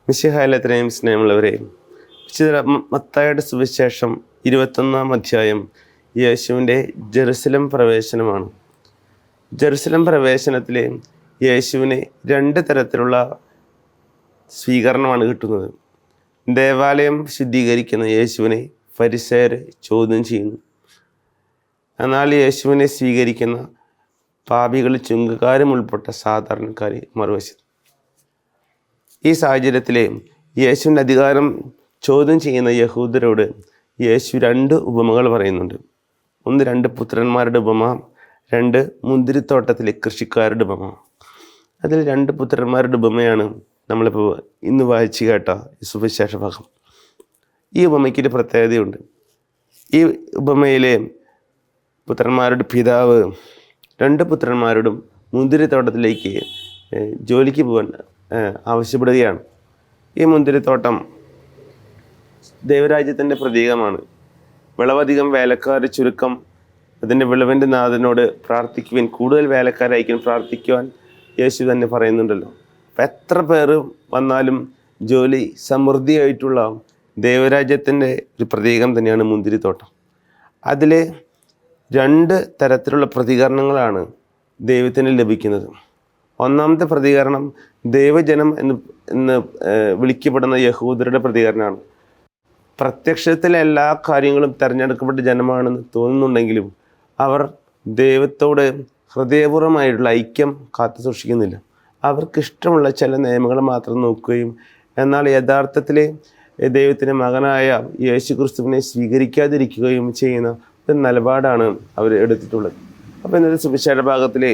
മിശിഹായിൽ എത്രയും സ്നേഹമുള്ളവരെ, വിശുദ്ധ മത്തായിയുടെ സുവിശേഷം 21-ാം അധ്യായം യേശുവിൻ്റെ ജെറുസലം പ്രവേശനമാണ്. ജെറുസലം പ്രവേശനത്തിൽ യേശുവിന് 2 തരത്തിലുള്ള സ്വീകരണമാണ് കിട്ടുന്നത്. ദേവാലയം ശുദ്ധീകരിക്കുന്ന യേശുവിനെ ഫരിസേയർ ചോദ്യം ചെയ്യുന്നു. എന്നാൽ യേശുവിനെ സ്വീകരിക്കുന്ന പാപികൾ, ചുങ്കക്കാരും ഉൾപ്പെട്ട സാധാരണക്കാർ മറുവശത്ത്. ഈ സാഹചര്യത്തിൽ യേശുവിൻ്റെ അധികാരം ചോദ്യം ചെയ്യുന്ന യഹൂദരോട് യേശു 2 ഉപമകൾ പറയുന്നുണ്ട്. ഒന്ന് 2 പുത്രന്മാരുടെ ഉപമ, 2 മുന്തിരിത്തോട്ടത്തിലെ കൃഷിക്കാരുടെ ഉപമ. അതിൽ 2 പുത്രന്മാരുടെ ഉപമയാണ് നമ്മളിപ്പോൾ ഇന്ന് വായിച്ചു കേട്ട സുവിശേഷ ഭാഗം. ഈ ഉപമയ്ക്കൊരു പ്രത്യേകതയുണ്ട്. ഈ ഉപമയിലെ പുത്രന്മാരുടെ പിതാവ് 2 പുത്രന്മാരോടും മുന്തിരിത്തോട്ടത്തിലേക്ക് ജോലിക്ക് പോകാൻ ആവശ്യപ്പെടുകയാണ്. ഈ മുന്തിരിത്തോട്ടം ദൈവരാജ്യത്തിൻ്റെ പ്രതീകമാണ്. വിളവധികം, വേലക്കാർ ചുരുക്കം. അതിൻ്റെ വിളവിൻ്റെ നാഥനോട് പ്രാർത്ഥിക്കുവാൻ, കൂടുതൽ വേലക്കാരായിരിക്കും പ്രാർത്ഥിക്കുവാൻ യേശു തന്നെ പറയുന്നുണ്ടല്ലോ. അപ്പം എത്ര പേർ വന്നാലും ജോലി സമൃദ്ധിയായിട്ടുള്ള ദൈവരാജ്യത്തിൻ്റെ ഒരു പ്രതീകം തന്നെയാണ് മുന്തിരിത്തോട്ടം. അതിൽ 2 തരത്തിലുള്ള പ്രതികരണങ്ങളാണ് ദൈവത്തിന് ലഭിക്കുന്നത്. ഒന്നാമത്തെ പ്രതികരണം ദൈവജനം എന്ന് വിളിക്കപ്പെടുന്ന യഹൂദരുടെ പ്രതികരണമാണ്. പ്രത്യക്ഷത്തിലെ എല്ലാ കാര്യങ്ങളും തിരഞ്ഞെടുക്കപ്പെട്ട ജനമാണെന്ന് തോന്നുന്നുണ്ടെങ്കിലും അവർ ദൈവത്തോട് ഹൃദയപൂർവ്വമായിട്ടുള്ള ഐക്യം കാത്തു സൂക്ഷിക്കുന്നില്ല. അവർക്കിഷ്ടമുള്ള ചില നിയമങ്ങൾ മാത്രം നോക്കുകയും എന്നാൽ യഥാർത്ഥത്തിൽ ദൈവത്തിൻ്റെ മകനായ യേശു ക്രിസ്തുവിനെ സ്വീകരിക്കാതിരിക്കുകയും ചെയ്യുന്ന ഒരു നിലപാടാണ് അവർ എടുത്തിട്ടുള്ളത്. അപ്പോൾ ഇന്നത്തെ സുവിശേഷ ഭാഗത്തിലെ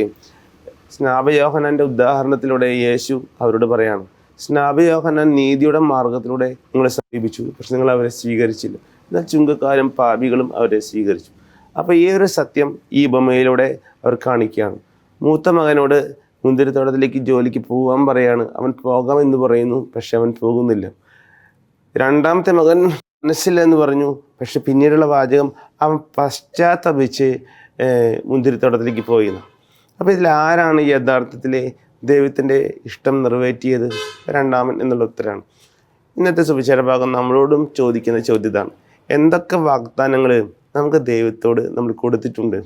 സ്നാപയോഹന്നാൻ്റെ ഉദാഹരണത്തിലൂടെ യേശു അവരോട് പറയാണ്, സ്നാപയോഹന്നാൻ നീതിയുടെ മാർഗത്തിലൂടെ നിങ്ങളെ സമീപിച്ചു, പക്ഷെ നിങ്ങൾ അവരെ സ്വീകരിച്ചില്ല. എന്നാൽ ചുങ്കക്കാരും പാപികളും അവരെ സ്വീകരിച്ചു. അപ്പോൾ ഈ ഒരു സത്യം ഈ ഉപമയിലൂടെ അവർ കാണിക്കുകയാണ്. മൂത്ത മകനോട് മുന്തിരിത്തോട്ടത്തിലേക്ക് ജോലിക്ക് പോകാൻ പറയാണ്. അവൻ പോകാമെന്ന് പറയുന്നു, പക്ഷെ അവൻ പോകുന്നില്ല. രണ്ടാമത്തെ മകൻ മനസ്സില്ല എന്ന് പറഞ്ഞു, പക്ഷെ പിന്നീടുള്ള വാചകം അവൻ പശ്ചാത്തപിച്ച് മുന്തിരിത്തോട്ടത്തിലേക്ക് പോയിരുന്നു. അപ്പോൾ ഇതിൽ ആരാണ് യഥാർത്ഥത്തിൽ ദൈവത്തിൻ്റെ ഇഷ്ടം നിറവേറ്റിയത്? രണ്ടാമൻ എന്നുള്ള ഉത്തരമാണ്. ഇന്നത്തെ സുവിശേഷ ഭാഗം നമ്മളോടും ചോദിക്കുന്ന ചോദ്യം ഇതാണ്: എന്തൊക്കെ വാഗ്ദാനങ്ങൾ നമുക്ക് ദൈവത്തോട് നമ്മൾ കൊടുത്തിട്ടുണ്ട്?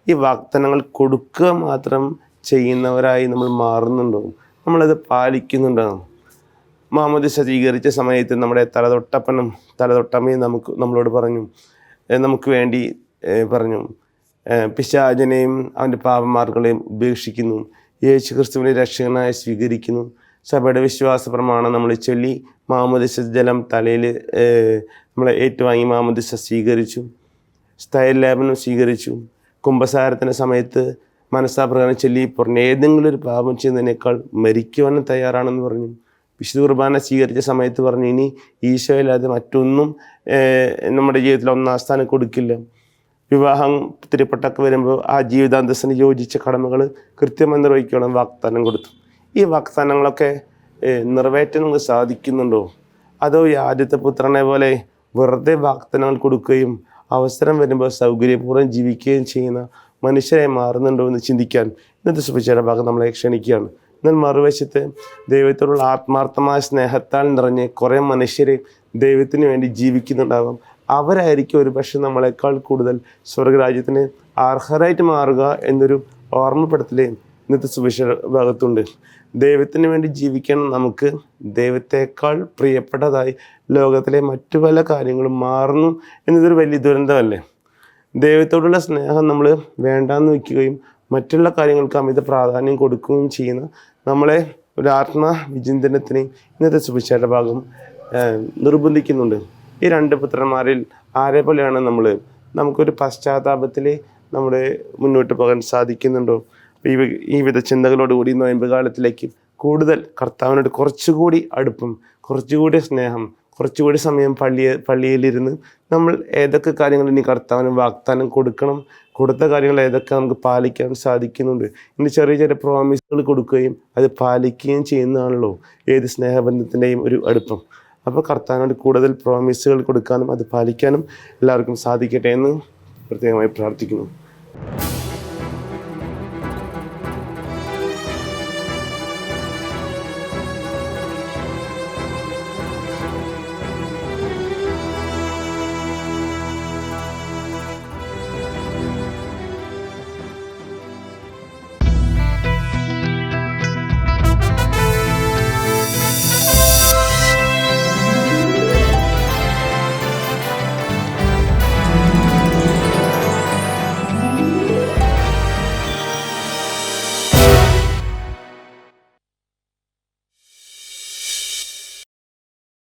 ഈ വാഗ്ദാനങ്ങൾ കൊടുക്കുക മാത്രം ചെയ്യുന്നവരായി നമ്മൾ മാറുന്നുണ്ടോ? നമ്മളത് പാലിക്കുന്നുണ്ടോ? മാമോദിസ സ്വീകരിച്ച സമയത്ത് നമ്മുടെ തലതൊട്ടപ്പനും തലതൊട്ടമ്മയും നമ്മളോട് പറഞ്ഞു, നമുക്ക് വേണ്ടി പറഞ്ഞു, പിശാചനെയും അവൻ്റെ പാപമാർഗങ്ങളെയും ഉപേക്ഷിക്കുന്നു, യേശു ക്രിസ്തുവിനെ രക്ഷകനായി സ്വീകരിക്കുന്നു. സഭയുടെ വിശ്വാസ പ്രമാണം നമ്മൾ ചൊല്ലി മാമോദിസ ജലം തലയിൽ നമ്മൾ ഏറ്റുവാങ്ങി മാമോദിസ സ്വീകരിച്ചു, സ്ഥൈര്യലേപനം സ്വീകരിച്ചു. കുംഭസാരത്തിൻ്റെ സമയത്ത് മനസ്സാപ്രകാരം ചൊല്ലി പറഞ്ഞ ഏതെങ്കിലും ഒരു പാപം ചെയ്യുന്നതിനേക്കാൾ മരിക്കുവാനും തയ്യാറാണെന്ന് പറഞ്ഞു. വിശുദ്ധ കുർബാന സ്വീകരിച്ച സമയത്ത് പറഞ്ഞു, ഇനി ഈശോയില്ലാതെ മറ്റൊന്നും നമ്മുടെ ജീവിതത്തിൽ 1-ാം സ്ഥാനം കൊടുക്കില്ല. വിവാഹം തിരുപ്പട്ടൊക്കെ വരുമ്പോൾ ആ ജീവിതാന്തസ്സിന് യോജിച്ച കടമകൾ കൃത്യമായി നിർവഹിക്കണം വാഗ്ദാനം കൊടുത്തു. ഈ വാഗ്ദാനങ്ങളൊക്കെ നിറവേറ്റാൻ നമുക്ക് സാധിക്കുന്നുണ്ടോ? അതോ ഈ ആദ്യത്തെ പുത്രനെ പോലെ വെറുതെ വാഗ്ദാനങ്ങൾ കൊടുക്കുകയും അവസരം വരുമ്പോൾ സൗകര്യപൂർവ്വം ജീവിക്കുകയും ചെയ്യുന്ന മനുഷ്യരെ മാറുന്നുണ്ടോ എന്ന് ചിന്തിക്കാൻ ഇന്നത്തെ സുവിശേഷ ഭാഗം നമ്മളെ ക്ഷണിക്കുകയാണ്. എന്നാൽ മറുവശത്ത് ദൈവത്തോടുള്ള ആത്മാർത്ഥമായ സ്നേഹത്താൽ നിറഞ്ഞ് കുറേ മനുഷ്യർ ദൈവത്തിന് വേണ്ടി ജീവിക്കുന്നുണ്ടാകും. അവരായിരിക്കും ഒരു പക്ഷേ നമ്മളെക്കാൾ കൂടുതൽ സ്വർഗരാജ്യത്തിന് അർഹരായിട്ട് മാറുക എന്നൊരു ഓർമ്മപ്പെടുത്തൽ ഇന്നത്തെ സുവിശേഷ ഭാഗത്തുണ്ട്. ദൈവത്തിന് വേണ്ടി ജീവിക്കാൻ നമുക്ക് ദൈവത്തെക്കാൾ പ്രിയപ്പെട്ടതായി ലോകത്തിലെ മറ്റു പല കാര്യങ്ങളും മാറുന്നു എന്നതൊരു വലിയ ദുരന്തമല്ലേ? ദൈവത്തോടുള്ള സ്നേഹം നമ്മൾ വേണ്ടാന്ന് വയ്ക്കുകയും മറ്റുള്ള കാര്യങ്ങൾക്ക് അമിത പ്രാധാന്യം കൊടുക്കുകയും ചെയ്യുന്ന നമ്മളെ ഒരു ആത്മവിചിന്തനത്തിന് ഇന്നത്തെ സുവിശേഷ ഭാഗം നിർബന്ധിക്കുന്നുണ്ട്. ഈ 2 പുത്രന്മാരിൽ ആരെ പോലെയാണ് നമുക്കൊരു പശ്ചാത്താപത്തിൽ നമ്മുടെ മുന്നോട്ട് പോകാൻ സാധിക്കുന്നുണ്ടോ? ഈ വിധ ചിന്തകളോടുകൂടി നോയമ്പ് കാലത്തിലേക്ക് കൂടുതൽ കർത്താവിനോട് കുറച്ചുകൂടി അടുപ്പം, കുറച്ചുകൂടി സ്നേഹം, കുറച്ചുകൂടി സമയം പള്ളിയിലിരുന്ന് നമ്മൾ ഏതൊക്കെ കാര്യങ്ങൾ ഇനി കർത്താവിന് വാഗ്ദാനം കൊടുക്കണം, കൊടുത്ത കാര്യങ്ങൾ ഏതൊക്കെ നമുക്ക് പാലിക്കാൻ സാധിക്കുന്നുണ്ട്, ഇനി ചെറിയ ചെറിയ പ്രോമിസുകൾ കൊടുക്കുകയും അത് പാലിക്കുകയും ചെയ്യുന്നതാണല്ലോ ഏത് സ്നേഹബന്ധത്തിൻ്റെയും ഒരു അടുപ്പം. അപ്പോൾ കർത്താവിനോട് കൂടുതൽ പ്രോമിസുകൾ കൊടുക്കാനും അത് പാലിക്കാനും എല്ലാവർക്കും സാധിക്കട്ടെ എന്ന് പ്രത്യേകമായി പ്രാർത്ഥിക്കുന്നു.